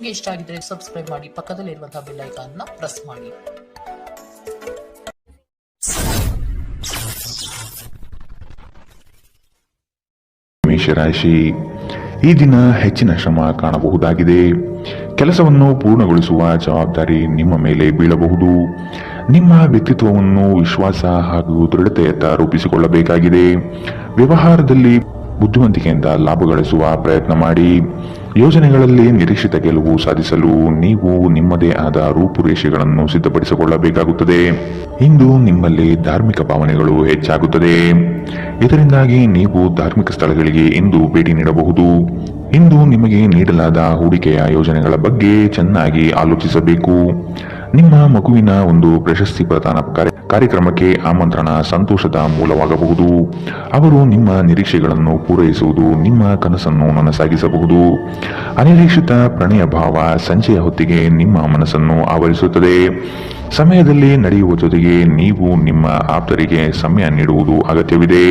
ನಿಮಗೆ ಇಷ್ಟ ಆಗಿದ್ರೆ ಸಬ್ಸ್ಕ್ರೈಬ್ ಮಾಡಿ, ಪಕ್ಕದಲ್ಲಿರುವಂತಹ ಬೆಲ್ ಐಕಾನ್ ನ ಪ್ರೆಸ್ ಮಾಡಿ. ಮೇಷರಾಶಿ, ಈ ದಿನ ಹೆಚ್ಚಿನ ಶ್ರಮ ಕಾಣಬಹುದಾಗಿದೆ. ಕೆಲಸವನ್ನು ಪೂರ್ಣಗೊಳಿಸುವ ಜವಾಬ್ದಾರಿ ನಿಮ್ಮ ಮೇಲೆ ಬೀಳಬಹುದು. ನಿಮ್ಮ ವ್ಯಕ್ತಿತ್ವವನ್ನು ವಿಶ್ವಾಸ ಹಾಗೂ ದೃಢತೆಯತ್ತ ರೂಪಿಸಿಕೊಳ್ಳಬೇಕಾಗಿದೆ. ವ್ಯವಹಾರದಲ್ಲಿ ಬುದ್ಧಿವಂತಿಕೆಯಿಂದ ಲಾಭ ಗಳಿಸುವ ಪ್ರಯತ್ನ ಮಾಡಿ. ಯೋಜನೆಗಳಲ್ಲಿ ನಿರೀಕ್ಷಿತ ಗೆಲುವು ಸಾಧಿಸಲು ನೀವು ನಿಮ್ಮದೇ ಆದ ರೂಪುರೇಷೆಗಳನ್ನು ಸಿದ್ಧಪಡಿಸಿಕೊಳ್ಳಬೇಕಾಗುತ್ತದೆ. ಇಂದು ನಿಮ್ಮಲ್ಲಿ ಧಾರ್ಮಿಕ ಭಾವನೆಗಳು ಹೆಚ್ಚಾಗುತ್ತದೆ. ಇದರಿಂದಾಗಿ ನೀವು ಧಾರ್ಮಿಕ ಸ್ಥಳಗಳಿಗೆ ಇಂದು ಭೇಟಿ ನೀಡಬಹುದು. ಇಂದು ನಿಮಗೆ ನೀಡಲಾದ ಹೂಡಿಕೆಯ ಯೋಜನೆಗಳ ಬಗ್ಗೆ ಚೆನ್ನಾಗಿ ಆಲೋಚಿಸಬೇಕು. ನಿಮ್ಮ ಮಗುವಿನ ಒಂದು ಪ್ರಶಸ್ತಿ ಪ್ರದಾನ ಕಾರ್ಯಕ್ರಮಕ್ಕೆ ಆಮಂತ್ರಣ ಸಂತೋಷದ ಮೂಲವಾಗಬಹುದು. ಅವರು ನಿಮ್ಮ ನಿರೀಕ್ಷೆಗಳನ್ನು ಪೂರೈಸುವುದು ನಿಮ್ಮ ಕನಸನ್ನು ನನಸಾಗಿಸಬಹುದು. ಅನಿರೀಕ್ಷಿತ ಪ್ರಣಯ ಭಾವ ಸಂಜೆಯ ಹೊತ್ತಿಗೆ ನಿಮ್ಮ ಮನಸ್ಸನ್ನು ಆವರಿಸುತ್ತದೆ. ಸಮಯದಲ್ಲಿ ನಡೆಯುವ ಜೊತೆಗೆ ನೀವು ನಿಮ್ಮ ಆಪ್ತರಿಗೆ ಸಮಯ ನೀಡುವುದು ಅಗತ್ಯವಿದೆ.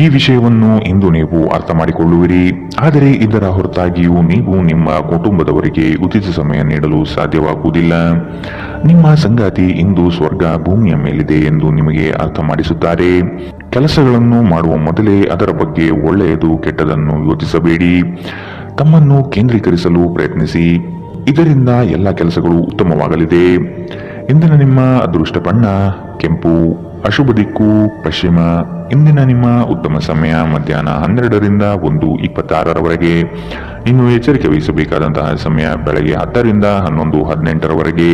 ಈ ವಿಷಯವನ್ನು ಇಂದು ನೀವು ಅರ್ಥ ಮಾಡಿಕೊಳ್ಳುವಿರಿ. ಆದರೆ ಇದರ ಹೊರತಾಗಿಯೂ ನೀವು ನಿಮ್ಮ ಕುಟುಂಬದವರಿಗೆ ಉಚಿತ ಸಮಯ ನೀಡಲು ಸಾಧ್ಯವಾಗುವುದಿಲ್ಲ. ನಿಮ್ಮ ಸಂಗಾತಿ ಇಂದು ಸ್ವರ್ಗ ಭೂಮಿಯ ಮೇಲಿದೆ ಎಂದು ನಿಮಗೆ ಅರ್ಥ ಮಾಡಿಸುತ್ತಾರೆ. ಕೆಲಸಗಳನ್ನು ಮಾಡುವ ಮೊದಲೇ ಅದರ ಬಗ್ಗೆ ಒಳ್ಳೆಯದು ಕೆಟ್ಟದನ್ನು ಯೋಚಿಸಬೇಡಿ. ತಮ್ಮನ್ನು ಕೇಂದ್ರೀಕರಿಸಲು ಪ್ರಯತ್ನಿಸಿ. ಇದರಿಂದ ಎಲ್ಲ ಕೆಲಸಗಳು ಉತ್ತಮವಾಗಲಿದೆ. ಇಂದಿನ ನಿಮ್ಮ ಅದೃಷ್ಟ ಬಣ್ಣ ಕೆಂಪು, ಅಶುಭ ದಿಕ್ಕು ಪಶ್ಚಿಮ. ಇಂದಿನ ನಿಮ್ಮ ಉತ್ತಮ ಸಮಯ ಮಧ್ಯಾಹ್ನ 12ರಿಂದ 1:26ರವರೆಗೆ. ಇನ್ನು ಎಚ್ಚರಿಕೆ ವಹಿಸಬೇಕಾದಂತಹ ಸಮಯ ಬೆಳಗ್ಗೆ 10ರಿಂದ 11:18ರವರೆಗೆ.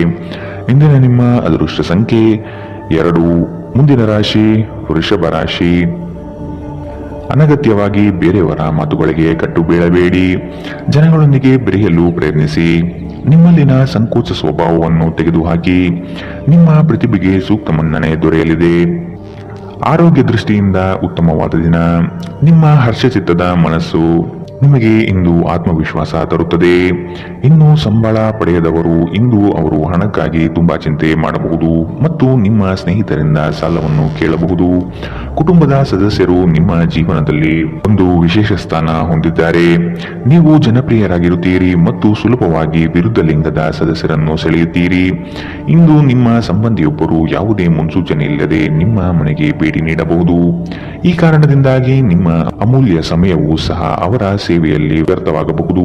ಇಂದಿನ ನಿಮ್ಮ ಅದೃಷ್ಟ ಸಂಖ್ಯೆ 2. ಮುಂದಿನ ರಾಶಿ ವೃಷಭ ರಾಶಿ. ಅನಗತ್ಯವಾಗಿ ಬೇರೆಯವರ ಮಾತುಗಳಿಗೆ ಕಟ್ಟು ಬೀಳಬೇಡಿ. ಜನಗಳೊಂದಿಗೆ ಬೆರೆಯಲು ಪ್ರಯತ್ನಿಸಿ. ನಿಮ್ಮಲ್ಲಿನ ಸಂಕೋಚ ಸ್ವಭಾವವನ್ನು ತೆಗೆದುಹಾಕಿ. ನಿಮ್ಮ ಪ್ರತಿಭೆಗೆ ಸೂಕ್ತ ಮನ್ನಣೆ ದೊರೆಯಲಿದೆ. ಆರೋಗ್ಯ ದೃಷ್ಟಿಯಿಂದ ಉತ್ತಮವಾದ ದಿನ. ನಿಮ್ಮ ಹರ್ಷಚಿತ್ತದ ಮನಸ್ಸು ನಿಮಗೆ ಇಂದು ಆತ್ಮವಿಶ್ವಾಸ ತರುತ್ತದೆ. ಇನ್ನು ಸಂಬಳ ಪಡೆಯದವರು ಇಂದು ಅವರು ಹಣಕ್ಕಾಗಿ ತುಂಬಾ ಚಿಂತೆ ಮಾಡಬಹುದು ಮತ್ತು ನಿಮ್ಮ ಸ್ನೇಹಿತರಿಂದ ಸಾಲವನ್ನು ಕೇಳಬಹುದು. ಕುಟುಂಬದ ಸದಸ್ಯರು ನಿಮ್ಮ ಜೀವನದಲ್ಲಿ ಒಂದು ವಿಶೇಷ ಸ್ಥಾನ ಹೊಂದಿದ್ದಾರೆ. ನೀವು ಜನಪ್ರಿಯರಾಗಿರುತ್ತೀರಿ ಮತ್ತು ಸುಲಭವಾಗಿ ವಿರುದ್ಧ ಲಿಂಗದ ಸದಸ್ಯರನ್ನು ಸೆಳೆಯುತ್ತೀರಿ. ಇಂದು ನಿಮ್ಮ ಸಂಬಂಧಿಯೊಬ್ಬರು ಯಾವುದೇ ಮುನ್ಸೂಚನೆ ಇಲ್ಲದೆ ನಿಮ್ಮ ಮನೆಗೆ ಭೇಟಿ ನೀಡಬಹುದು. ಈ ಕಾರಣದಿಂದಾಗಿ ನಿಮ್ಮ ಅಮೂಲ್ಯ ಸಮಯವೂ ಸಹ ಅವರ ಸೇವೆಯಲ್ಲಿ ವ್ಯರ್ಥವಾಗಬಹುದು.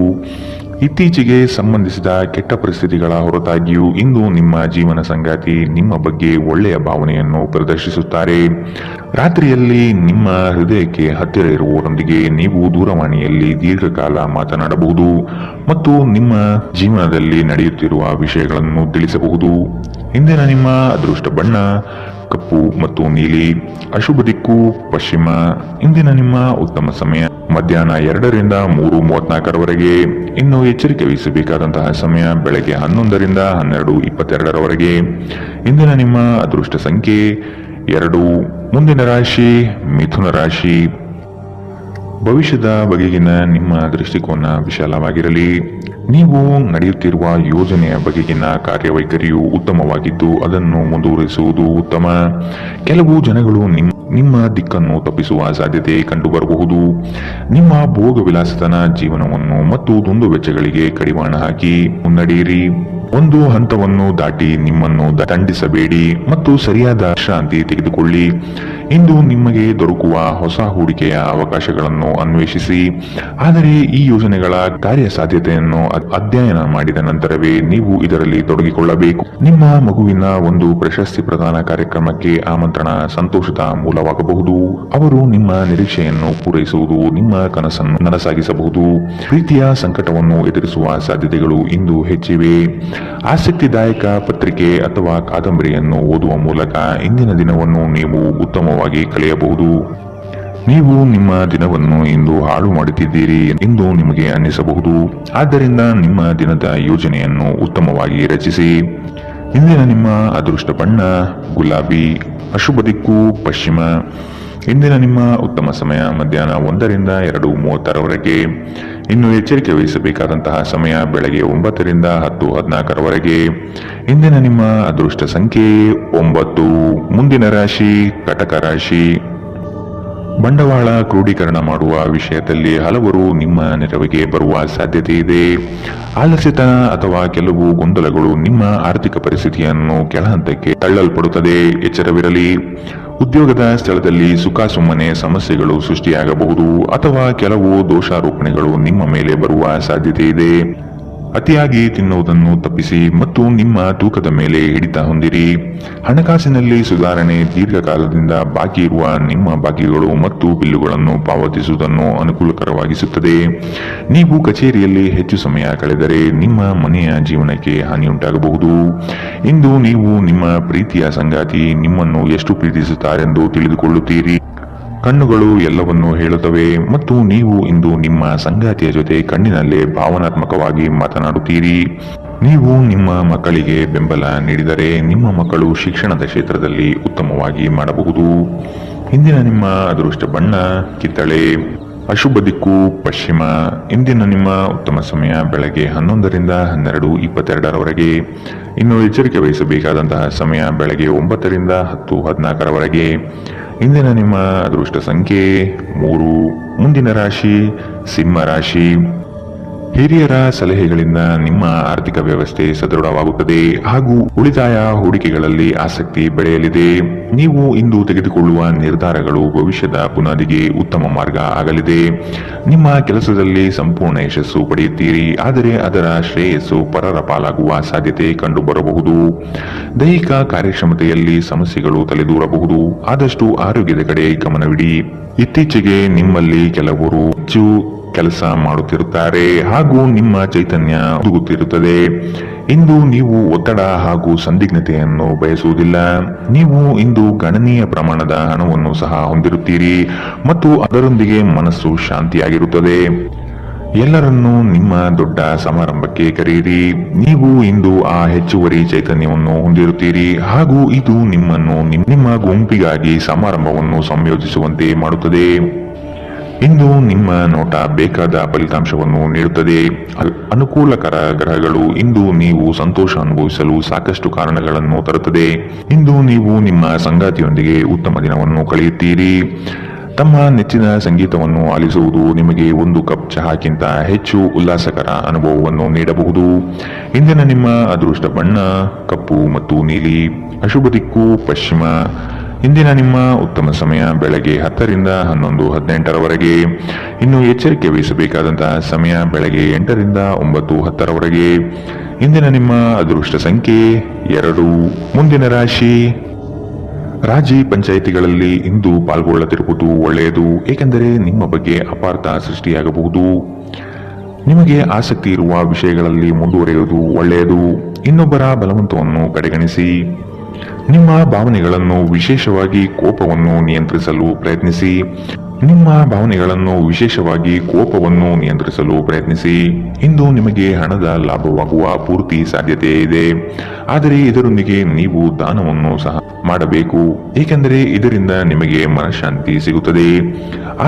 ಇತ್ತೀಚೆಗೆ ಸಂಬಂಧಿಸಿದ ಕೆಟ್ಟ ಪರಿಸ್ಥಿತಿಗಳ ಹೊರತಾಗಿಯೂ ಇಂದು ನಿಮ್ಮ ಜೀವನ ಸಂಗಾತಿ ನಿಮ್ಮ ಬಗ್ಗೆ ಒಳ್ಳೆಯ ಭಾವನೆಯನ್ನು ಪ್ರದರ್ಶಿಸುತ್ತಾರೆ. ರಾತ್ರಿಯಲ್ಲಿ ನಿಮ್ಮ ಹೃದಯಕ್ಕೆ ಹತ್ತಿರ ಇರುವವರೊಂದಿಗೆ ನೀವು ದೂರವಾಣಿಯಲ್ಲಿ ದೀರ್ಘಕಾಲ ಮಾತನಾಡಬಹುದು ಮತ್ತು ನಿಮ್ಮ ಜೀವನದಲ್ಲಿ ನಡೆಯುತ್ತಿರುವ ವಿಷಯಗಳನ್ನು ತಿಳಿಸಬಹುದು. ಇಂದಿನ ನಿಮ್ಮ ಅದೃಷ್ಟ ಬಣ್ಣ ಕಪ್ಪು ಮತ್ತು ನೀಲಿ, ಅಶುಭ ದಿಕ್ಕು ಪಶ್ಚಿಮ. ಇಂದಿನ ನಿಮ್ಮ ಉತ್ತಮ ಸಮಯ ಮಧ್ಯಾಹ್ನ 2ರಿಂದ 3:34ರವರೆಗೆ. ಇನ್ನು ಎಚ್ಚರಿಕೆ ವಹಿಸಬೇಕಾದಂತಹ ಸಮಯ ಬೆಳಗ್ಗೆ 11ರಿಂದ 12:22ರವರೆಗೆ. ಇಂದಿನ ನಿಮ್ಮ ಅದೃಷ್ಟ ಸಂಖ್ಯೆ 2. ಮುಂದಿನ ರಾಶಿ ಮಿಥುನ ರಾಶಿ. ಭವಿಷ್ಯದ ಬಗೆಗಿನ ನಿಮ್ಮ ದೃಷ್ಟಿಕೋನ ವಿಶಾಲವಾಗಿರಲಿ. ನೀವು ನಡೆಯುತ್ತಿರುವ ಯೋಜನೆಯ ಬಗೆಗಿನ ಕಾರ್ಯವೈಖರಿಯು ಉತ್ತಮವಾಗಿದ್ದು ಅದನ್ನು ಮುಂದುವರಿಸುವುದು ಉತ್ತಮ. ಕೆಲವು ಜನಗಳು ನಿಮ್ಮ ದಿಕ್ಕನ್ನು ತಪ್ಪಿಸುವ ಸಾಧ್ಯತೆ ಕಂಡುಬರಬಹುದು. ನಿಮ್ಮ ಭೋಗ ವಿಲಾಸತನ ಜೀವನವನ್ನು ಮತ್ತು ದುಂದು ವೆಚ್ಚಗಳಿಗೆ ಕಡಿವಾಣ ಹಾಕಿ ಮುನ್ನಡೆಯಿರಿ. ಒಂದು ಹಂತವನ್ನು ದಾಟಿ ನಿಮ್ಮನ್ನು ದಂಡಿಸಬೇಡಿ ಮತ್ತು ಸರಿಯಾದ ವಿಶ್ರಾಂತಿ ತೆಗೆದುಕೊಳ್ಳಿ. ಇಂದು ನಿಮಗೆ ದೊರಕುವ ಹೊಸ ಹೂಡಿಕೆಯ ಅವಕಾಶಗಳನ್ನು ಅನ್ವೇಷಿಸಿ. ಆದರೆ ಈ ಯೋಜನೆಗಳ ಕಾರ್ಯಸಾಧ್ಯತೆಯನ್ನು ಅಧ್ಯಯನ ಮಾಡಿದ ನಂತರವೇ ನೀವು ಇದರಲ್ಲಿ ತೊಡಗಿಕೊಳ್ಳಬೇಕು. ನಿಮ್ಮ ಮಗುವಿನ ಒಂದು ಪ್ರಶಸ್ತಿ ಪ್ರದಾನ ಕಾರ್ಯಕ್ರಮಕ್ಕೆ ಆಮಂತ್ರಣ ಸಂತೋಷದ ಮೂಲವಾಗಬಹುದು. ಅವರು ನಿಮ್ಮ ನಿರೀಕ್ಷೆಯನ್ನು ಪೂರೈಸುವುದು ನಿಮ್ಮ ಕನಸನ್ನು ನನಸಾಗಿಸಬಹುದು. ಪ್ರೀತಿಯ ಸಂಕಟವನ್ನು ಎದುರಿಸುವ ಸಾಧ್ಯತೆಗಳು ಇಂದು ಹೆಚ್ಚಿವೆ. ಆಸಕ್ತಿದಾಯಕ ಪತ್ರಿಕೆ ಅಥವಾ ಕಾದಂಬರಿಯನ್ನು ಓದುವ ಮೂಲಕ ಇಂದಿನ ದಿನವನ್ನು ನೀವು ಉತ್ತಮವಾಗಿ ಕಳೆಯಬಹುದು. ನೀವು ನಿಮ್ಮ ದಿನವನ್ನು ಇಂದು ಹಾಳು ಮಾಡುತ್ತಿದ್ದೀರಿ ಎಂದು ನಿಮಗೆ ಅನ್ನಿಸಬಹುದು. ಆದ್ದರಿಂದ ನಿಮ್ಮ ದಿನದ ಯೋಜನೆಯನ್ನು ಉತ್ತಮವಾಗಿ ರಚಿಸಿ. ಇಂದಿನ ನಿಮ್ಮ ಅದೃಷ್ಟ ಬಣ್ಣ ಗುಲಾಬಿ, ಅಶುಭ ದಿಕ್ಕು ಪಶ್ಚಿಮ. ಇಂದಿನ ನಿಮ್ಮ ಉತ್ತಮ ಸಮಯ ಮಧ್ಯಾಹ್ನ 1ರಿಂದ 2:36ರವರೆಗೆ. ಇನ್ನು ಎಚ್ಚರಿಕೆ ವಹಿಸಬೇಕಾದಂತಹ ಸಮಯ ಬೆಳಗ್ಗೆ 9ರಿಂದ 10:14ರವರೆಗೆ. ಇಂದಿನ ನಿಮ್ಮ ಅದೃಷ್ಟ ಸಂಖ್ಯೆ 9. ಮುಂದಿನ ರಾಶಿ ಕಟಕ ರಾಶಿ. ಬಂಡವಾಳ ಕ್ರೋಢೀಕರಣ ಮಾಡುವ ವಿಷಯದಲ್ಲಿ ಹಲವರು ನಿಮ್ಮ ನೆರವಿಗೆ ಬರುವ ಸಾಧ್ಯತೆ ಇದೆ. ಆಲಸ್ಯತನ ಅಥವಾ ಕೆಲವು ಗೊಂದಲಗಳು ನಿಮ್ಮ ಆರ್ಥಿಕ ಪರಿಸ್ಥಿತಿಯನ್ನು ಕೆಳಹಂತಕ್ಕೆ ತಳ್ಳಲ್ಪಡುತ್ತದೆ. ಎಚ್ಚರವಿರಲಿ. ಉದ್ಯೋಗದ ಸ್ಥಳದಲ್ಲಿ ಸುಖಾಸುಮ್ಮನೆ ಸಮಸ್ಯೆಗಳು ಸೃಷ್ಟಿಯಾಗಬಹುದು ಅಥವಾ ಕೆಲವು ದೋಷಾರೋಪಣೆಗಳು ನಿಮ್ಮ ಮೇಲೆ ಬರುವ ಸಾಧ್ಯತೆ ಇದೆ. ಅತಿಯಾಗಿ ತಿನ್ನುವುದನ್ನು ತಪ್ಪಿಸಿ ಮತ್ತು ನಿಮ್ಮ ತೂಕದ ಮೇಲೆ ಹಿಡಿತ ಹೊಂದಿರಿ. ಹಣಕಾಸಿನಲ್ಲಿ ಸುಧಾರಣೆ. ದೀರ್ಘಕಾಲದಿಂದ ಬಾಕಿ ಇರುವ ನಿಮ್ಮ ಬಾಕಿಗಳು ಮತ್ತು ಬಿಲ್ಲುಗಳನ್ನು ಪಾವತಿಸುವುದನ್ನು ಅನುಕೂಲಕರವಾಗಿಸುತ್ತದೆ. ನೀವು ಕಚೇರಿಯಲ್ಲಿ ಹೆಚ್ಚು ಸಮಯ ಕಳೆದರೆ ನಿಮ್ಮ ಮನೆಯ ಜೀವನಕ್ಕೆ ಹಾನಿಯುಂಟಾಗಬಹುದು. ಇಂದು ನೀವು ನಿಮ್ಮ ಪ್ರೀತಿಯ ಸಂಗಾತಿ ನಿಮ್ಮನ್ನು ಎಷ್ಟು ಪ್ರೀತಿಸುತ್ತಾರೆಂದು ತಿಳಿದುಕೊಳ್ಳುತ್ತೀರಿ. ಕಣ್ಣುಗಳು ಎಲ್ಲವನ್ನೂ ಹೇಳುತ್ತವೆ ಮತ್ತು ನೀವು ಇಂದು ನಿಮ್ಮ ಸಂಗಾತಿಯ ಜೊತೆ ಕಣ್ಣಿನಲ್ಲೇ ಭಾವನಾತ್ಮಕವಾಗಿ ಮಾತನಾಡುತ್ತೀರಿ. ನೀವು ನಿಮ್ಮ ಮಕ್ಕಳಿಗೆ ಬೆಂಬಲ ನೀಡಿದರೆ ನಿಮ್ಮ ಮಕ್ಕಳು ಶಿಕ್ಷಣದ ಕ್ಷೇತ್ರದಲ್ಲಿ ಉತ್ತಮವಾಗಿ ಮಾಡಬಹುದು. ಇಂದಿನ ನಿಮ್ಮ ಅದೃಷ್ಟ ಬಣ್ಣ ಕಿತ್ತಳೆ. ಅಶುಭ ದಿಕ್ಕು ಪಶ್ಚಿಮ. ಇಂದಿನ ನಿಮ್ಮ ಉತ್ತಮ ಸಮಯ ಬೆಳಗ್ಗೆ 11ರಿಂದ 12:22ರವರೆಗೆ. ಇನ್ನು ಎಚ್ಚರಿಕೆ ವಹಿಸಬೇಕಾದಂತಹ ಸಮಯ ಬೆಳಗ್ಗೆ 9ರಿಂದ 10:14ರವರೆಗೆ. ಇಂದಿನ ನಿಮ್ಮ ಅದೃಷ್ಟ ಸಂಖ್ಯೆ 3. ಮುಂದಿನ ರಾಶಿ ಸಿಂಹ ರಾಶಿ. ಹಿರಿಯರ ಸಲಹೆಗಳಿಂದ ನಿಮ್ಮ ಆರ್ಥಿಕ ವ್ಯವಸ್ಥೆ ಸದೃಢವಾಗುತ್ತದೆ ಹಾಗೂ ಉಳಿತಾಯ ಹೂಡಿಕೆಗಳಲ್ಲಿ ಆಸಕ್ತಿ ಬೆಳೆಯಲಿದೆ. ನೀವು ಇಂದು ತೆಗೆದುಕೊಳ್ಳುವ ನಿರ್ಧಾರಗಳು ಭವಿಷ್ಯದ ಬುನಾದಿಗೆ ಉತ್ತಮ ಮಾರ್ಗ ಆಗಲಿದೆ. ನಿಮ್ಮ ಕೆಲಸದಲ್ಲಿ ಸಂಪೂರ್ಣ ಯಶಸ್ಸು ಪಡೆಯುತ್ತೀರಿ, ಆದರೆ ಅದರ ಶ್ರೇಯಸ್ಸು ಪರರ ಪಾಲಾಗುವ ಸಾಧ್ಯತೆ ಕಂಡುಬರಬಹುದು. ದೈಹಿಕ ಕಾರ್ಯಕ್ಷಮತೆಯಲ್ಲಿ ಸಮಸ್ಯೆಗಳು ತಲೆದೂರಬಹುದು. ಆದಷ್ಟು ಆರೋಗ್ಯದ ಕಡೆ ಗಮನವಿಡಿ. ಇತ್ತೀಚೆಗೆ ನಿಮ್ಮಲ್ಲಿ ಕೆಲವರು ಹೆಚ್ಚು ಕೆಲಸ ಮಾಡುತ್ತಿರುತ್ತಾರೆ ಹಾಗೂ ನಿಮ್ಮ ಚೈತನ್ಯ ಹುದುಗುತ್ತಿರುತ್ತದೆ. ಇಂದು ನೀವು ಒತ್ತಡ ಹಾಗೂ ಸಂದಿಗ್ಧತೆಯನ್ನು ಬಯಸುವುದಿಲ್ಲ. ನೀವು ಇಂದು ಗಣನೀಯ ಪ್ರಮಾಣದ ಹಣವನ್ನು ಸಹ ಹೊಂದಿರುತ್ತೀರಿ ಮತ್ತು ಅದರೊಂದಿಗೆ ಮನಸ್ಸು ಶಾಂತಿಯಾಗಿರುತ್ತದೆ. ಎಲ್ಲರನ್ನೂ ನಿಮ್ಮ ದೊಡ್ಡ ಸಮಾರಂಭಕ್ಕೆ ಕರೆಯಿರಿ. ನೀವು ಇಂದು ಆ ಹೆಚ್ಚುವರಿ ಚೈತನ್ಯವನ್ನು ಹೊಂದಿರುತ್ತೀರಿ ಹಾಗೂ ಇದು ನಿಮ್ಮನ್ನು ನಿಮ್ಮ ಗುಂಪಿಗಾಗಿ ಸಮಾರಂಭವನ್ನು ಸಂಯೋಜಿಸುವಂತೆ ಮಾಡುತ್ತದೆ. ಇಂದು ನಿಮ್ಮ ನೋಟ ಬೇಕಾದ ಫಲಿತಾಂಶವನ್ನು ನೀಡುತ್ತದೆ. ಅನುಕೂಲಕರ ಗ್ರಹಗಳು ಇಂದು ನೀವು ಸಂತೋಷ ಅನುಭವಿಸಲು ಸಾಕಷ್ಟು ಕಾರಣಗಳನ್ನು ತರುತ್ತದೆ. ಇಂದು ನೀವು ನಿಮ್ಮ ಸಂಗಾತಿಯೊಂದಿಗೆ ಉತ್ತಮ ದಿನವನ್ನು ಕಳೆಯುತ್ತೀರಿ. ತಮ್ಮ ನೆಚ್ಚಿನ ಸಂಗೀತವನ್ನು ಆಲಿಸುವುದು ನಿಮಗೆ ಒಂದು ಕಪ್ ಚಹಾಕ್ಕಿಂತ ಹೆಚ್ಚು ಉಲ್ಲಾಸಕರ ಅನುಭವವನ್ನು ನೀಡಬಹುದು. ಇಂದಿನ ನಿಮ್ಮ ಅದೃಷ್ಟ ಬಣ್ಣ ಕಪ್ಪು ಮತ್ತು ನೀಲಿ. ಅಶುಭ ದಿಕ್ಕು ಪಶ್ಚಿಮ. ಇಂದಿನ ನಿಮ್ಮ ಉತ್ತಮ ಸಮಯ ಬೆಳಗ್ಗೆ 10ರಿಂದ 11:18ರವರೆಗೆ. ಇನ್ನು ಎಚ್ಚರಿಕೆ ವಹಿಸಬೇಕಾದಂತಹ ಸಮಯ ಬೆಳಗ್ಗೆ 8ರಿಂದ 9:10ರವರೆಗೆ. ಇಂದಿನ ನಿಮ್ಮ ಅದೃಷ್ಟ ಸಂಖ್ಯೆ 2. ಮುಂದಿನ ರಾಶಿ ರಾಜಿ ಪಂಚಾಯಿತಿಗಳಲ್ಲಿ ಇಂದು ಪಾಲ್ಗೊಳ್ಳದಿರುವುದು ಒಳ್ಳೆಯದು, ಏಕೆಂದರೆ ನಿಮ್ಮ ಬಗ್ಗೆ ಅಪಾರ್ಥ ಸೃಷ್ಟಿಯಾಗಬಹುದು. ನಿಮಗೆ ಆಸಕ್ತಿ ಇರುವ ವಿಷಯಗಳಲ್ಲಿ ಮುಂದುವರಿಯುವುದು ಒಳ್ಳೆಯದು. ಇನ್ನೊಬ್ಬರ ಬಲವಂತವನ್ನು ಕಡೆಗಣಿಸಿ. ನಿಮ್ಮ ಭಾವನೆಗಳನ್ನು ವಿಶೇಷವಾಗಿ ಕೋಪವನ್ನು ನಿಯಂತ್ರಿಸಲು ಪ್ರಯತ್ನಿಸಿ. ಇಂದು ನಿಮಗೆ ಹಣದ ಲಾಭವಾಗುವ ಪೂರ್ತಿ ಸಾಧ್ಯತೆ ಇದೆ, ಆದರೆ ಇದರೊಂದಿಗೆ ನೀವು ದಾನವನ್ನು ಸಹ ಮಾಡಬೇಕು, ಏಕೆಂದರೆ ಇದರಿಂದ ನಿಮಗೆ ಮನಃಶಾಂತಿ ಸಿಗುತ್ತದೆ.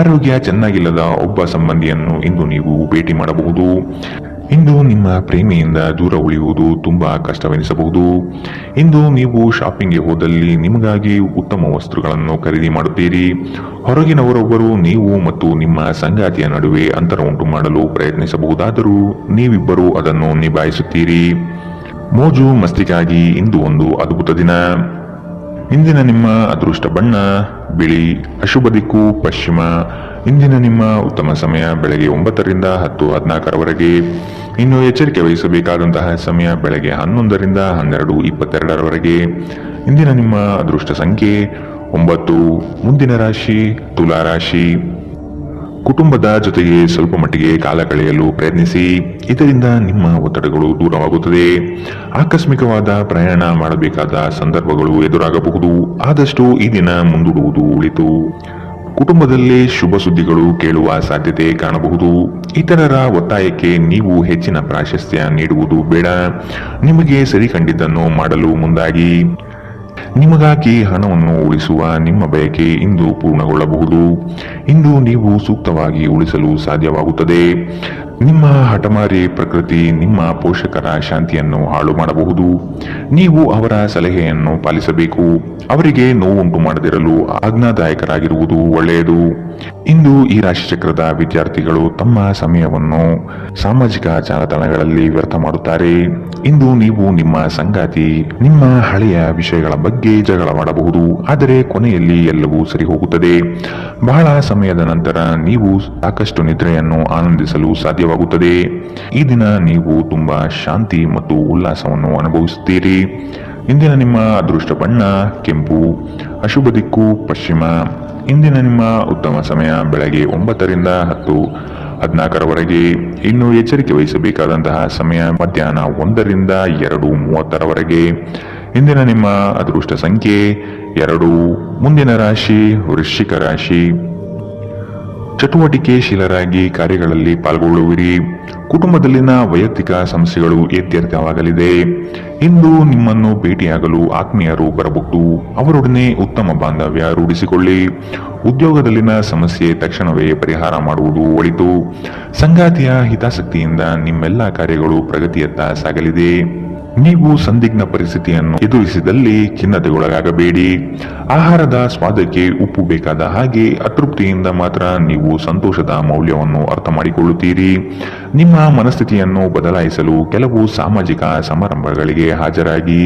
ಆರೋಗ್ಯ ಚೆನ್ನಾಗಿಲ್ಲದ ಒಬ್ಬ ಸಂಬಂಧಿಯನ್ನು ಇಂದು ನೀವು ಭೇಟಿ ಮಾಡಬಹುದು. ಇಂದು ನಿಮ್ಮ ಪ್ರೇಮಿಯಿಂದ ದೂರ ಉಳಿಯುವುದು ತುಂಬಾ ಕಷ್ಟವೆನಿಸಬಹುದು. ಇಂದು ನೀವು ಶಾಪಿಂಗ್ಗೆ ಹೋದಲ್ಲಿ ನಿಮಗಾಗಿ ಉತ್ತಮ ವಸ್ತುಗಳನ್ನು ಖರೀದಿ ಮಾಡುತ್ತೀರಿ. ಹೊರಗಿನವರೊಬ್ಬರು ನೀವು ಮತ್ತು ನಿಮ್ಮ ಸಂಗಾತಿಯ ನಡುವೆ ಅಂತರ ಉಂಟು ಮಾಡಲು ಪ್ರಯತ್ನಿಸಬಹುದಾದರೂ ನೀವಿಬ್ಬರು ಅದನ್ನು ನಿಭಾಯಿಸುತ್ತೀರಿ. ಮೋಜು ಮಸ್ತಿಗಾಗಿ ಇಂದು ಒಂದು ಅದ್ಭುತ ದಿನ. ಇಂದಿನ ನಿಮ್ಮ ಅದೃಷ್ಟ ಬಣ್ಣ ಬಿಳಿ. ಅಶುಭ ದಿಕ್ಕು ಪಶ್ಚಿಮ. ಇಂದಿನ ನಿಮ್ಮ ಉತ್ತಮ ಸಮಯ ಬೆಳಗ್ಗೆ 9ರಿಂದ 10:14ರವರೆಗೆ. ಇನ್ನು ಎಚ್ಚರಿಕೆ ವಹಿಸಬೇಕಾದಂತಹ ಸಮಯ ಬೆಳಗ್ಗೆ 11ರಿಂದ 12:22ರವರೆಗೆ. ಇಂದಿನ ನಿಮ್ಮ ಅದೃಷ್ಟ ಸಂಖ್ಯೆ 9. ಮುಂದಿನ ರಾಶಿ ತುಲಾ ರಾಶಿ. ಕುಟುಂಬದ ಜೊತೆಗೆ ಸ್ವಲ್ಪ ಮಟ್ಟಿಗೆ ಕಾಲ ಕಳೆಯಲು ಪ್ರಯತ್ನಿಸಿ, ಇದರಿಂದ ನಿಮ್ಮ ಒತ್ತಡಗಳು ದೂರವಾಗುತ್ತದೆ. ಆಕಸ್ಮಿಕವಾದ ಪ್ರಯಾಣ ಮಾಡಬೇಕಾದ ಸಂದರ್ಭಗಳು ಎದುರಾಗಬಹುದು, ಆದಷ್ಟು ಈ ದಿನ ಮುಂದೂಡುವುದು ಒಳಿತು. ಕುಟುಂಬದಲ್ಲಿ ಶುಭ ಸುದ್ದಿಗಳು ಕೇಳುವ ಸಾಧ್ಯತೆ ಕಾಣಬಹುದು. ಇತರರ ಒತ್ತಾಯಕ್ಕೆ ನೀವು ಹೆಚ್ಚಿನ ಪ್ರಾಶಸ್ತ್ಯ ನೀಡುವುದು ಬೇಡ. ನಿಮಗೆ ಸರಿ ಕಂಡಿದ್ದನ್ನು ಮಾಡಲು ಮುಂದಾಗಿ. ನಿಮಗಾಗಿ ಹಣವನ್ನು ಉಳಿಸುವ ನಿಮ್ಮ ಬಯಕೆ ಇಂದು ಪೂರ್ಣಗೊಳ್ಳಬಹುದು. ಇಂದು ನೀವು ಸೂಕ್ತವಾಗಿ ಉಳಿಸಲು ಸಾಧ್ಯವಾಗುತ್ತದೆ. ನಿಮ್ಮ ಹಠಮಾರಿ ಪ್ರಕೃತಿ ನಿಮ್ಮ ಪೋಷಕರ ಶಾಂತಿಯನ್ನು ಹಾಳು ಮಾಡಬಹುದು. ನೀವು ಅವರ ಸಲಹೆಯನ್ನು ಪಾಲಿಸಬೇಕು. ಅವರಿಗೆ ನೋವುಂಟು ಮಾಡದಿರಲು ಆಜ್ಞಾದಾಯಕರಾಗಿರುವುದು ಒಳ್ಳೆಯದು. ಇಂದು ಈ ರಾಶಿಚಕ್ರದ ವಿದ್ಯಾರ್ಥಿಗಳು ತಮ್ಮ ಸಮಯವನ್ನು ಸಾಮಾಜಿಕ ಜಾಲತಾಣಗಳಲ್ಲಿ ವ್ಯರ್ಥ ಮಾಡುತ್ತಾರೆ. ಇಂದು ನೀವು ನಿಮ್ಮ ಸಂಗಾತಿ ನಿಮ್ಮ ಹಳೆಯ ವಿಷಯಗಳ ಬಗ್ಗೆ ಜಗಳವಾಡಬಹುದು, ಆದರೆ ಕೊನೆಯಲ್ಲಿ ಎಲ್ಲವೂ ಸರಿ ಹೋಗುತ್ತದೆ. ಬಹಳ ಸಮಯದ ನಂತರ ನೀವು ಸಾಕಷ್ಟು ನಿದ್ರೆಯನ್ನು ಆನಂದಿಸಲು ಸಾಧ್ಯವಾಗುತ್ತದೆ. ಈ ದಿನ ನೀವು ತುಂಬಾ ಶಾಂತಿ ಮತ್ತು ಉಲ್ಲಾಸವನ್ನು ಅನುಭವಿಸುತ್ತೀರಿ. ಇಂದಿನ ನಿಮ್ಮ ಅದೃಷ್ಟ ಬಣ್ಣ ಕೆಂಪು, ಅಶುಭ ದಿಕ್ಕು ಪಶ್ಚಿಮ. ಇಂದಿನ ನಿಮ್ಮ ಉತ್ತಮ ಸಮಯ ಬೆಳಗ್ಗೆ 9ರಿಂದ 10:14ರವರೆಗೆ. ಇನ್ನು ಎಚ್ಚರಿಕೆ ವಹಿಸಬೇಕಾದಂತಹ ಸಮಯ ಮಧ್ಯಾಹ್ನ 1ರಿಂದ 2:30ರವರೆಗೆ. ಇಂದಿನ ನಿಮ್ಮ ಅದೃಷ್ಟ ಸಂಖ್ಯೆ 2. ಮುಂದಿನ ರಾಶಿ ವೃಶ್ಚಿಕ ರಾಶಿ. ಚಟುವಟಿಕೆಶೀಲರಾಗಿ ಕಾರ್ಯಗಳಲ್ಲಿ ಪಾಲ್ಗೊಳ್ಳುವಿರಿ. ಕುಟುಂಬದಲ್ಲಿನ ವೈಯಕ್ತಿಕ ಸಮಸ್ಯೆಗಳು ಇತ್ಯರ್ಥವಾಗಲಿದೆ. ಇಂದು ನಿಮ್ಮನ್ನು ಭೇಟಿಯಾಗಲು ಆತ್ಮೀಯರು ಬರಬಹುದು. ಅವರೊಡನೆ ಉತ್ತಮ ಬಾಂಧವ್ಯ ರೂಢಿಸಿಕೊಳ್ಳಿ. ಉದ್ಯೋಗದಲ್ಲಿನ ಸಮಸ್ಯೆ ತಕ್ಷಣವೇ ಪರಿಹಾರ ಮಾಡುವುದು ಒಳಿತು. ಸಂಗಾತಿಯ ಹಿತಾಸಕ್ತಿಯಿಂದ ನಿಮ್ಮೆಲ್ಲ ಕಾರ್ಯಗಳು ಪ್ರಗತಿಯತ್ತ ಸಾಗಲಿದೆ. ನೀವು ಸಂದಿಗ್ಧ ಪರಿಸ್ಥಿತಿಯನ್ನು ಎದುರಿಸಿದಲ್ಲಿ ಖಿನ್ನತೆಗೊಳಗಾಗಬೇಡಿ. ಆಹಾರದ ಸ್ವಾದಕ್ಕೆ ಉಪ್ಪು ಬೇಕಾದ ಹಾಗೆ ಅತೃಪ್ತಿಯಿಂದ ಮಾತ್ರ ನೀವು ಸಂತೋಷದ ಮೌಲ್ಯವನ್ನು ಅರ್ಥ ಮಾಡಿಕೊಳ್ಳುತ್ತೀರಿ. ನಿಮ್ಮ ಮನಸ್ಥಿತಿಯನ್ನು ಬದಲಾಯಿಸಲು ಕೆಲವು ಸಾಮಾಜಿಕ ಸಮಾರಂಭಗಳಿಗೆ ಹಾಜರಾಗಿ.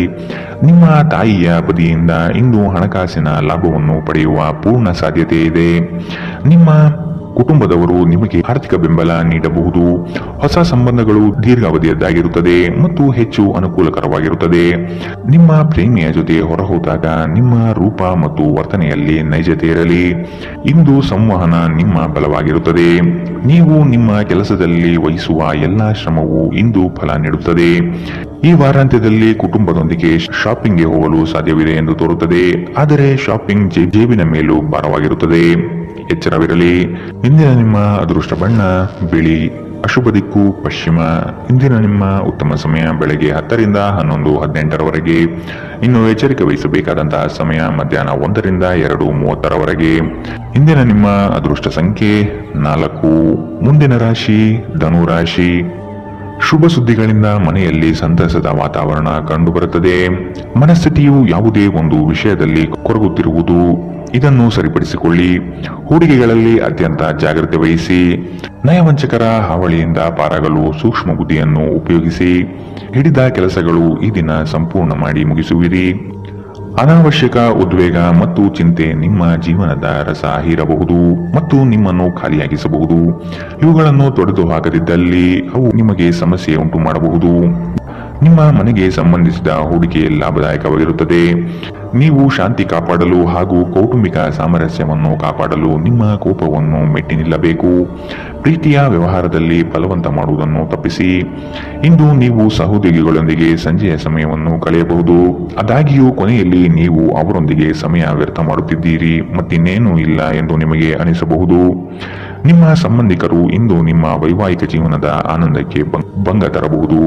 ನಿಮ್ಮ ತಾಯಿಯ ಬದಿಯಿಂದ ಇಂದು ಹಣಕಾಸಿನ ಲಾಭವನ್ನು ಪಡೆಯುವ ಪೂರ್ಣ ಸಾಧ್ಯತೆ ಇದೆ. ನಿಮ್ಮ ಕುಟುಂಬದವರು ನಿಮಗೆ ಆರ್ಥಿಕ ಬೆಂಬಲ ನೀಡಬಹುದು. ಹೊಸ ಸಂಬಂಧಗಳು ದೀರ್ಘಾವಧಿಯದ್ದಾಗಿರುತ್ತದೆ ಮತ್ತು ಹೆಚ್ಚು ಅನುಕೂಲಕರವಾಗಿರುತ್ತದೆ. ನಿಮ್ಮ ಪ್ರೇಮಿಯ ಜೊತೆ ಹೊರಹೋದಾಗ ನಿಮ್ಮ ರೂಪ ಮತ್ತು ವರ್ತನೆಯಲ್ಲಿ ನೈಜತೆ ಇರಲಿ. ಇಂದು ಸಂವಹನ ನಿಮ್ಮ ಬಲವಾಗಿರುತ್ತದೆ. ನೀವು ನಿಮ್ಮ ಕೆಲಸದಲ್ಲಿ ವಹಿಸುವ ಎಲ್ಲಾ ಶ್ರಮವು ಇಂದು ಫಲ ನೀಡುತ್ತದೆ. ಈ ವಾರಾಂತ್ಯದಲ್ಲಿ ಕುಟುಂಬದೊಂದಿಗೆ ಶಾಪಿಂಗ್ಗೆ ಹೋಗಲು ಸಾಧ್ಯವಿದೆ ಎಂದು ತೋರುತ್ತದೆ, ಆದರೆ ಶಾಪಿಂಗ್ ಜೇಬಿನ ಮೇಲೂ ಭಾರವಾಗಿರುತ್ತದೆ. ಎಚ್ಚರವಿರಲಿ. ಇಂದಿನ ನಿಮ್ಮ ಅದೃಷ್ಟ ಬಣ್ಣ ಬಿಳಿ, ಅಶುಭ ದಿಕ್ಕು ಪಶ್ಚಿಮ. ಇಂದಿನ ನಿಮ್ಮ ಉತ್ತಮ ಸಮಯ ಬೆಳಗ್ಗೆ 10ರಿಂದ 11:18ರವರೆಗೆ. ಇನ್ನು ಎಚ್ಚರಿಕೆ ವಹಿಸಬೇಕಾದಂತಹ ಸಮಯ ಮಧ್ಯಾಹ್ನ 1ರಿಂದ 2:30ರವರೆಗೆ. ಇಂದಿನ ನಿಮ್ಮ ಅದೃಷ್ಟ ಸಂಖ್ಯೆ 4. ಮುಂದಿನ ರಾಶಿ ಧನುರಾಶಿ. ಶುಭ ಸುದ್ದಿಗಳಿಂದ ಮನೆಯಲ್ಲಿ ಸಂತಸದ ವಾತಾವರಣ ಕಂಡುಬರುತ್ತದೆ. ಮನಸ್ಥಿತಿಯು ಯಾವುದೇ ಒಂದು ವಿಷಯದಲ್ಲಿ ಕೊರಗುತ್ತಿರುವುದು, ಇದನ್ನು ಸರಿಪಡಿಸಿಕೊಳ್ಳಿ. ಹೂಡಿಕೆಗಳಲ್ಲಿ ಅತ್ಯಂತ ಜಾಗ್ರತೆ ವಹಿಸಿ. ನಯವಂಚಕರ ಹಾವಳಿಯಿಂದ ಪಾರಾಗಲು ಸೂಕ್ಷ್ಮ ಬುದ್ಧಿಯನ್ನು ಉಪಯೋಗಿಸಿ. ಹಿಡಿದ ಕೆಲಸಗಳು ಈ ದಿನ ಸಂಪೂರ್ಣ ಮಾಡಿ ಮುಗಿಸುವಿರಿ. ಅನಾವಶ್ಯಕ ಉದ್ವೇಗ ಮತ್ತು ಚಿಂತೆ ನಿಮ್ಮ ಜೀವನದ ರಸ ಹೀರಬಹುದು ಮತ್ತು ನಿಮ್ಮನ್ನು ಖಾಲಿಯಾಗಿಸಬಹುದು. ಇವುಗಳನ್ನು ತೊಡೆದು ಹಾಕದಿದ್ದಲ್ಲಿ ಅವು ನಿಮಗೆ ಸಮಸ್ಯೆ ಉಂಟು ಮಾಡಬಹುದು. ನಿಮ್ಮ ಮನೆಗೆ ಸಂಬಂಧಿಸಿದ ಹೂಡಿಕೆ ಲಾಭದಾಯಕವಾಗಿರುತ್ತದೆ. ನೀವು ಶಾಂತಿ ಕಾಪಾಡಲು ಹಾಗೂ ಕೌಟುಂಬಿಕ ಸಾಮರಸ್ಯವನ್ನು ಕಾಪಾಡಲು ನಿಮ್ಮ ಕೋಪವನ್ನು ಮೆಟ್ಟಿ ನಿಲ್ಲಬೇಕು. ಪ್ರೀತಿಯ ವ್ಯವಹಾರದಲ್ಲಿ ಬಲವಂತ ಮಾಡುವುದನ್ನು ತಪ್ಪಿಸಿ. ಇಂದು ನೀವು ಸಹೋದ್ಯೋಗಿಗಳೊಂದಿಗೆ ಸಂಜೆಯ ಸಮಯವನ್ನು ಕಳೆಯಬಹುದು. ಆದಾಗ್ಯೂ ಕೊನೆಯಲ್ಲಿ ನೀವು ಅವರೊಂದಿಗೆ ಸಮಯ ವ್ಯರ್ಥ ಮಾಡುತ್ತಿದ್ದೀರಿ ಮತ್ತಿನ್ನೇನೂ ಇಲ್ಲ ಎಂದು ನಿಮಗೆ ಅನಿಸಬಹುದು. ನಿಮ್ಮ ಸಂಬಂಧಿಕರು ಇಂದು ನಿಮ್ಮ ವೈವಾಹಿಕ ಜೀವನದ ಆನಂದಕ್ಕೆ ಭಂಗ ತರಬಹುದು.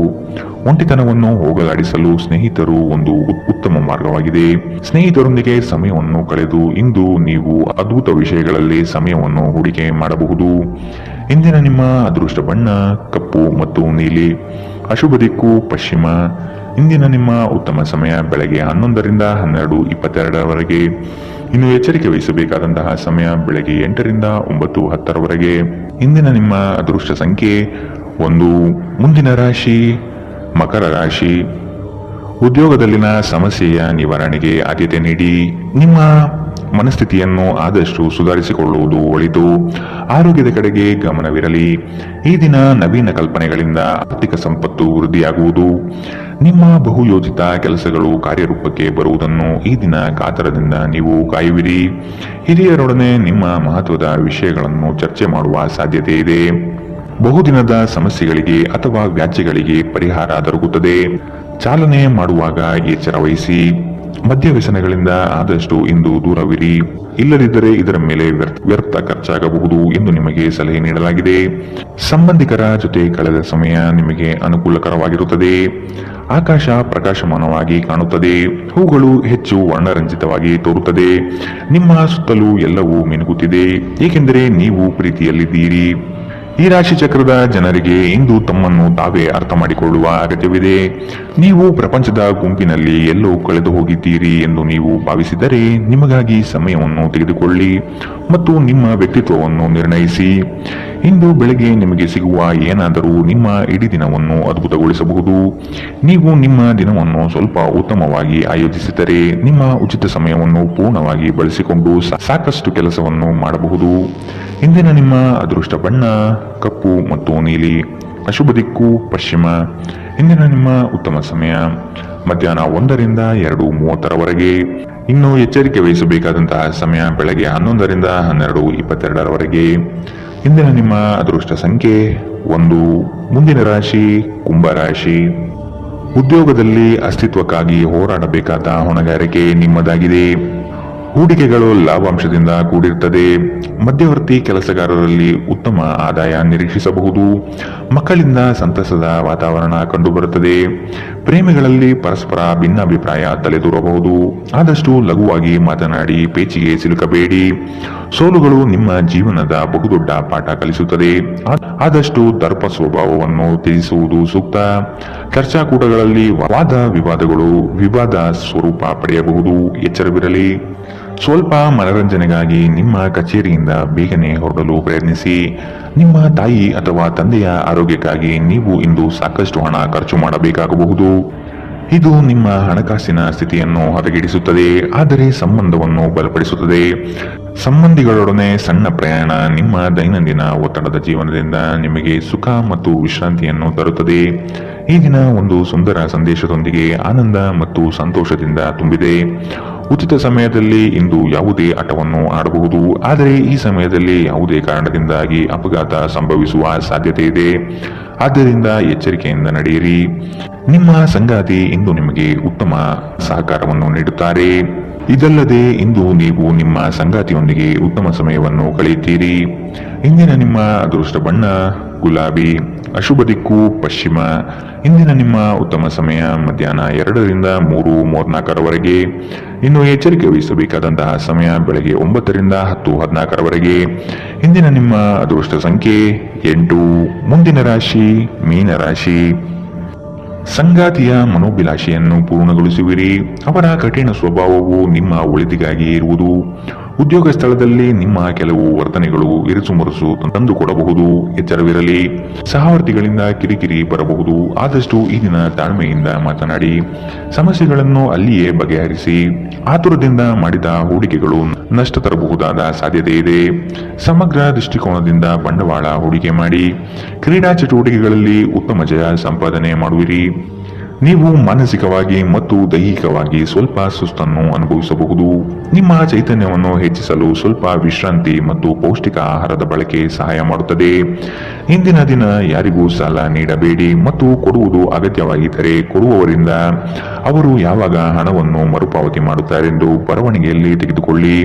ಒಂಟಿತನವನ್ನು ಹೋಗಲಾಡಿಸಲು ಸ್ನೇಹಿತರು ಒಂದು ಉತ್ತಮ ಮಾರ್ಗವಾಗಿದೆ. ಸ್ನೇಹಿತರೊಂದಿಗೆ ಸಮಯವನ್ನು ಕಳೆದು ಇಂದು ನೀವು ಅದ್ಭುತ ವಿಷಯಗಳಲ್ಲಿ ಸಮಯವನ್ನು ಹೂಡಿಕೆ ಮಾಡಬಹುದು. ಇಂದಿನ ನಿಮ್ಮ ಅದೃಷ್ಟ ಬಣ್ಣ ಕಪ್ಪು ಮತ್ತು ನೀಲಿ, ಅಶುಭ ದಿಕ್ಕು ಪಶ್ಚಿಮ. ಇಂದಿನ ನಿಮ್ಮ ಉತ್ತಮ ಸಮಯ ಬೆಳಗ್ಗೆ 11ರಿಂದ 12:22ರವರೆಗೆ. ಇನ್ನು ಎಚ್ಚರಿಕೆ ವಹಿಸಬೇಕಾದಂತಹ ಸಮಯ ಬೆಳಗ್ಗೆ 8ರಿಂದ 9:10ರವರೆಗೆ. ಇಂದಿನ ನಿಮ್ಮ ಅದೃಷ್ಟ ಸಂಖ್ಯೆ 1. ಮುಂದಿನ ರಾಶಿ ಮಕರ ರಾಶಿ. ಉದ್ಯೋಗದಲ್ಲಿನ ಸಮಸ್ಯೆಯ ನಿವಾರಣೆಗೆ ಆದ್ಯತೆ ನೀಡಿ. ನಿಮ್ಮ ಮನಸ್ಥಿತಿಯನ್ನು ಆದಷ್ಟು ಸುಧಾರಿಸಿಕೊಳ್ಳುವುದು ಒಳಿತು. ಆರೋಗ್ಯದ ಕಡೆಗೆ ಗಮನವಿರಲಿ. ಈ ದಿನ ನವೀನ ಕಲ್ಪನೆಗಳಿಂದ ಆರ್ಥಿಕ ಸಂಪತ್ತು ವೃದ್ಧಿಯಾಗುವುದು. ನಿಮ್ಮ ಬಹುಯೋಜಿತ ಕೆಲಸಗಳು ಕಾರ್ಯರೂಪಕ್ಕೆ ಬರುವುದನ್ನು ಈ ದಿನ ಕಾತರದಿಂದ ನೀವು ಕಾಯುವಿರಿ. ಹಿರಿಯರೊಡನೆ ನಿಮ್ಮ ಮಹತ್ವದ ವಿಷಯಗಳನ್ನು ಚರ್ಚೆ ಮಾಡುವ ಸಾಧ್ಯತೆ ಇದೆ. ಬಹುದಿನದ ಸಮಸ್ಯೆಗಳಿಗೆ ಅಥವಾ ವ್ಯಾಜ್ಯಗಳಿಗೆ ಪರಿಹಾರ ದೊರಕುತ್ತದೆ. ಚಾಲನೆ ಮಾಡುವಾಗ ಎಚ್ಚರ ವಹಿಸಿ. ಮದ್ಯ ವ್ಯಸನಗಳಿಂದ ಆದಷ್ಟು ಇಂದು ದೂರವಿರಿ. ಇಲ್ಲದಿದ್ದರೆ ಇದರ ಮೇಲೆ ವ್ಯರ್ಥ ಖರ್ಚಾಗಬಹುದು ಎಂದು ನಿಮಗೆ ಸಲಹೆ ನೀಡಲಾಗಿದೆ. ಸಂಬಂಧಿಕರ ಜೊತೆ ಕಳೆದ ಸಮಯ ನಿಮಗೆ ಅನುಕೂಲಕರವಾಗಿರುತ್ತದೆ. ಆಕಾಶ ಪ್ರಕಾಶಮಾನವಾಗಿ ಕಾಣುತ್ತದೆ. ಹೂಗಳು ಹೆಚ್ಚು ವರ್ಣರಂಜಿತವಾಗಿ ತೋರುತ್ತದೆ. ನಿಮ್ಮ ಸುತ್ತಲೂ ಎಲ್ಲವೂ ಮಿನುಗುತ್ತಿದೆ, ಏಕೆಂದರೆ ನೀವು ಪ್ರೀತಿಯಲ್ಲಿದ್ದೀರಿ. ಈ ರಾಶಿ ಚಕ್ರದ ಜನರಿಗೆ ಇಂದು ತಮ್ಮನ್ನು ತಾವೇ ಅರ್ಥ ಮಾಡಿಕೊಳ್ಳುವ ಅಗತ್ಯವಿದೆ. ನೀವು ಪ್ರಪಂಚದ ಗುಂಪಿನಲ್ಲಿ ಎಲ್ಲೋ ಕಳೆದು ಹೋಗಿದ್ದೀರಿ ಎಂದು ನೀವು ಭಾವಿಸಿದರೆ ನಿಮಗಾಗಿ ಸಮಯವನ್ನು ತೆಗೆದುಕೊಳ್ಳಿ ಮತ್ತು ನಿಮ್ಮ ವ್ಯಕ್ತಿತ್ವವನ್ನು ನಿರ್ಣಯಿಸಿ. ಇಂದು ಬೆಳಗ್ಗೆ ನಿಮಗೆ ಸಿಗುವ ಏನಾದರೂ ನಿಮ್ಮ ಇಡೀ ದಿನವನ್ನು ಅದ್ಭುತಗೊಳಿಸಬಹುದು. ನೀವು ನಿಮ್ಮ ದಿನವನ್ನು ಸ್ವಲ್ಪ ಉತ್ತಮವಾಗಿ ಆಯೋಜಿಸಿದರೆ ನಿಮ್ಮ ಉಚಿತ ಸಮಯವನ್ನು ಪೂರ್ಣವಾಗಿ ಬಳಸಿಕೊಂಡು ಸಾಕಷ್ಟು ಕೆಲಸವನ್ನು ಮಾಡಬಹುದು. ಇಂದಿನ ನಿಮ್ಮ ಅದೃಷ್ಟ ಬಣ್ಣ ಕಪ್ಪು ಮತ್ತು ನೀಲಿ. ಅಶುಭ ದಿಕ್ಕು ಪಶ್ಚಿಮ. ಇಂದಿನ ನಿಮ್ಮ ಉತ್ತಮ ಸಮಯ ಮಧ್ಯಾಹ್ನ 1ರಿಂದ 2:30ರವರೆಗೆ. ಇನ್ನು ಎಚ್ಚರಿಕೆ ವಹಿಸಬೇಕಾದಂತಹ ಸಮಯ ಬೆಳಗ್ಗೆ 11ರಿಂದ 12:22ರವರೆಗೆ. ಇಂದಿನ ನಿಮ್ಮ ಅದೃಷ್ಟ ಸಂಖ್ಯೆ 1. ಮುಂದಿನ ರಾಶಿ ಕುಂಭರಾಶಿ. ಉದ್ಯೋಗದಲ್ಲಿ ಅಸ್ತಿತ್ವಕ್ಕಾಗಿ ಹೋರಾಡಬೇಕಾದ ಹೊಣೆಗಾರಿಕೆ ನಿಮ್ಮದಾಗಿದೆ. ಹೂಡಿಕೆಗಳು ಲಾಭಾಂಶದಿಂದ ಕೂಡಿರುತ್ತದೆ. ಮಧ್ಯವರ್ತಿ ಕೆಲಸಗಾರರಲ್ಲಿ ಉತ್ತಮ ಆದಾಯ ನಿರೀಕ್ಷಿಸಬಹುದು. ಮಕ್ಕಳಿಂದ ಸಂತಸದ ವಾತಾವರಣ ಕಂಡುಬರುತ್ತದೆ. ಪ್ರೇಮಿಗಳಲ್ಲಿ ಪರಸ್ಪರ ಭಿನ್ನಾಭಿಪ್ರಾಯ ತಲೆದೂರಬಹುದು. ಆದಷ್ಟು ಲಘುವಾಗಿ ಮಾತನಾಡಿ ಪೇಚಿಗೆ ಸಿಲುಕಬೇಡಿ. ಸೋಲುಗಳು ನಿಮ್ಮ ಜೀವನದ ಬಹುದೊಡ್ಡ ಪಾಠ ಕಲಿಸುತ್ತದೆ. ಆದಷ್ಟು ದರ್ಪ ಸ್ವಭಾವವನ್ನು ತ್ಯಜಿಸುವುದು ಸೂಕ್ತ. ಚರ್ಚಾಕೂಟಗಳಲ್ಲಿ ವಾದ ವಿವಾದಗಳು ವಿವಾದ ಸ್ವರೂಪ ಪಡೆಯಬಹುದು. ಎಚ್ಚರವಿರಲಿ. ಸ್ವಲ್ಪ ಮನರಂಜನೆಗಾಗಿ ನಿಮ್ಮ ಕಚೇರಿಯಿಂದ ಬೇಗನೆ ಹೊರಡಲು ಪ್ರಯತ್ನಿಸಿ. ನಿಮ್ಮ ತಾಯಿ ಅಥವಾ ತಂದೆಯ ಆರೋಗ್ಯಕ್ಕಾಗಿ ನೀವು ಇಂದು ಸಾಕಷ್ಟು ಹಣ ಖರ್ಚು ಮಾಡಬೇಕಾಗಬಹುದು. ಇದು ನಿಮ್ಮ ಹಣಕಾಸಿನ ಸ್ಥಿತಿಯನ್ನು ಹದಗೆಡಿಸುತ್ತದೆ, ಆದರೆ ಸಂಬಂಧವನ್ನು ಬಲಪಡಿಸುತ್ತದೆ. ಸಂಬಂಧಿಗಳೊಡನೆ ಸಣ್ಣ ಪ್ರಯಾಣ ನಿಮ್ಮ ದೈನಂದಿನ ಒತ್ತಡದ ಜೀವನದಿಂದ ನಿಮಗೆ ಸುಖ ಮತ್ತು ವಿಶ್ರಾಂತಿಯನ್ನು ತರುತ್ತದೆ. ಈ ದಿನ ಒಂದು ಸುಂದರ ಸಂದೇಶದೊಂದಿಗೆ ಆನಂದ ಮತ್ತು ಸಂತೋಷದಿಂದ ತುಂಬಿದೆ. ಉಚಿತ ಸಮಯದಲ್ಲಿ ಇಂದು ಯಾವುದೇ ಆಟವನ್ನು ಆಡಬಹುದು, ಆದರೆ ಈ ಸಮಯದಲ್ಲಿ ಯಾವುದೇ ಕಾರಣದಿಂದಾಗಿ ಅಪಘಾತ ಸಂಭವಿಸುವ ಸಾಧ್ಯತೆ ಇದೆ. ಆದ್ದರಿಂದ ಎಚ್ಚರಿಕೆಯಿಂದ ನಡೆಯಿರಿ. ನಿಮ್ಮ ಸಂಗಾತಿ ಇಂದು ನಿಮಗೆ ಉತ್ತಮ ಸಹಕಾರವನ್ನು ನೀಡುತ್ತಾರೆ. ಇದಲ್ಲದೆ ಇಂದು ನೀವು ನಿಮ್ಮ ಸಂಗಾತಿಯೊಂದಿಗೆ ಉತ್ತಮ ಸಮಯವನ್ನು ಕಳೆಯುತ್ತೀರಿ. ಇಂದಿನ ನಿಮ್ಮ ಅದೃಷ್ಟ ಬಣ್ಣ ಗುಲಾಬಿ. ಅಶುಭ ದಿಕ್ಕು ಪಶ್ಚಿಮ. ಇಂದಿನ ನಿಮ್ಮ ಉತ್ತಮ ಸಮಯ ಮಧ್ಯಾಹ್ನ 2ರಿಂದ 3:34ರವರೆಗೆ. ಇನ್ನು ಎಚ್ಚರಿಕೆ ವಹಿಸಬೇಕಾದಂತಹ ಸಮಯ ಬೆಳಗ್ಗೆ 9ರಿಂದ 10:14ರವರೆಗೆ. ಇಂದಿನ ನಿಮ್ಮ ಅದೃಷ್ಟ ಸಂಖ್ಯೆ 8. ಮುಂದಿನ ರಾಶಿ ಮೀನರಾಶಿ. ಸಂಗಾತಿಯ ಮನೋಭಿಲಾಷೆಯನ್ನು ಪೂರ್ಣಗೊಳಿಸುವಿರಿ. ಅವರ ಕಠಿಣ ಸ್ವಭಾವವು ನಿಮ್ಮ ಒಳಿತಿಗಾಗಿ ಇರುವುದು. ಉದ್ಯೋಗ ಸ್ಥಳದಲ್ಲಿ ನಿಮ್ಮ ಕೆಲವು ವರ್ತನೆಗಳು ಇರಿಸುಮುರುಸು ತಂದುಕೊಡಬಹುದು. ಎಚ್ಚರವಿರಲಿ. ಸಹವರ್ತಿಗಳಿಂದ ಕಿರಿಕಿರಿ ಬರಬಹುದು. ಆದಷ್ಟು ಈ ದಿನ ತಾಳ್ಮೆಯಿಂದ ಮಾತನಾಡಿ ಸಮಸ್ಯೆಗಳನ್ನು ಅಲ್ಲಿಯೇ ಬಗೆಹರಿಸಿ. ಆತುರದಿಂದ ಮಾಡಿದ ಹೂಡಿಕೆಗಳು ನಷ್ಟ ತರಬಹುದಾದ ಸಾಧ್ಯತೆ ಇದೆ. ಸಮಗ್ರ ದೃಷ್ಟಿಕೋನದಿಂದ ಬಂಡವಾಳ ಹೂಡಿಕೆ ಮಾಡಿ. ಕ್ರೀಡಾ ಚಟುವಟಿಕೆಗಳಲ್ಲಿ ಉತ್ತಮ ಜಯ ಸಂಪಾದನೆ ಮಾಡುವಿರಿ. ನೀವು ಮಾನಸಿಕವಾಗಿ ಮತ್ತು ದೈಹಿಕವಾಗಿ ಸ್ವಲ್ಪ ಸುಸ್ತನ್ನು ಅನುಭವಿಸಬಹುದು. ನಿಮ್ಮ ಚೈತನ್ಯವನ್ನು ಹೆಚ್ಚಿಸಲು ಸ್ವಲ್ಪ ವಿಶ್ರಾಂತಿ ಮತ್ತು ಪೌಷ್ಟಿಕ ಆಹಾರದ ಬಳಕೆ ಸಹಾಯ ಮಾಡುತ್ತದೆ. ಇಂದಿನ ದಿನ ಯಾರಿಗೂ ಸಾಲ ನೀಡಬೇಡಿ ಮತ್ತು ಕೊಡುವುದು ಅಗತ್ಯವಾಗಿದ್ದರೆ ಕೊಡುವವರಿಂದ ಅವರು ಯಾವಾಗ ಹಣವನ್ನು ಮರುಪಾವತಿ ಮಾಡುತ್ತಾರೆಂದು ಬರವಣಿಗೆಯಲ್ಲಿ ತೆಗೆದುಕೊಳ್ಳಿ.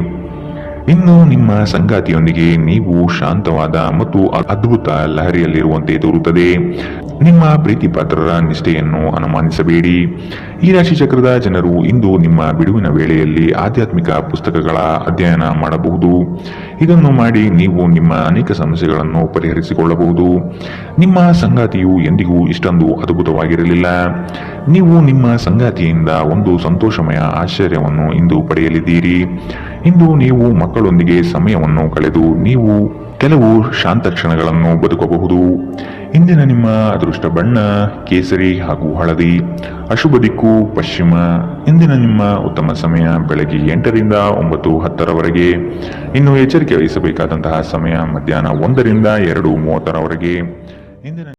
ಇನ್ನು ನಿಮ್ಮ ಸಂಗಾತಿಯೊಂದಿಗೆ ನೀವು ಶಾಂತವಾದ ಮತ್ತು ಅದ್ಭುತ ಲಹರಿಯಲ್ಲಿರುವಂತೆ ತೋರುತ್ತದೆ. ನಿಮ್ಮ ಪ್ರೀತಿ ಪಾತ್ರರ ನಿಷ್ಠೆಯನ್ನು ಅನುಮಾನಿಸಬೇಡಿ. ಈ ರಾಶಿ ಚಕ್ರದ ಜನರು ಇಂದು ನಿಮ್ಮ ಬಿಡುವಿನ ವೇಳೆಯಲ್ಲಿ ಆಧ್ಯಾತ್ಮಿಕ ಪುಸ್ತಕಗಳ ಅಧ್ಯಯನ ಮಾಡಬಹುದು. ಇದನ್ನು ಮಾಡಿ ನೀವು ನಿಮ್ಮ ಅನೇಕ ಸಮಸ್ಯೆಗಳನ್ನು ಪರಿಹರಿಸಿಕೊಳ್ಳಬಹುದು. ನಿಮ್ಮ ಸಂಗಾತಿಯು ಎಂದಿಗೂ ಇಷ್ಟೊಂದು ಅದ್ಭುತವಾಗಿರಲಿಲ್ಲ. ನೀವು ನಿಮ್ಮ ಸಂಗಾತಿಯಿಂದ ಒಂದು ಸಂತೋಷಮಯ ಆಶ್ಚರ್ಯವನ್ನು ಇಂದು ಪಡೆಯಲಿದ್ದೀರಿ. ಇಂದು ನೀವು ಮಕ್ಕಳೊಂದಿಗೆ ಸಮಯವನ್ನು ಕಳೆದು ನೀವು ಕೆಲವು ಶಾಂತ ಕ್ಷಣಗಳನ್ನು ಬದುಕಬಹುದು. ಇಂದಿನ ನಿಮ್ಮ ಅದೃಷ್ಟ ಬಣ್ಣ ಕೇಸರಿ ಹಾಗೂ ಹಳದಿ. ಅಶುಭ ದಿಕ್ಕು ಪಶ್ಚಿಮ. ಇಂದಿನ ನಿಮ್ಮ ಉತ್ತಮ ಸಮಯ ಬೆಳಗ್ಗೆ 8ರಿಂದ 9:10ರವರೆಗೆ. ಇನ್ನು ಎಚ್ಚರಿಕೆ ವಹಿಸಬೇಕಾದಂತಹ ಸಮಯ ಮಧ್ಯಾಹ್ನ 1ರಿಂದ 2:30ರವರೆಗೆ. ಇಂದಿನ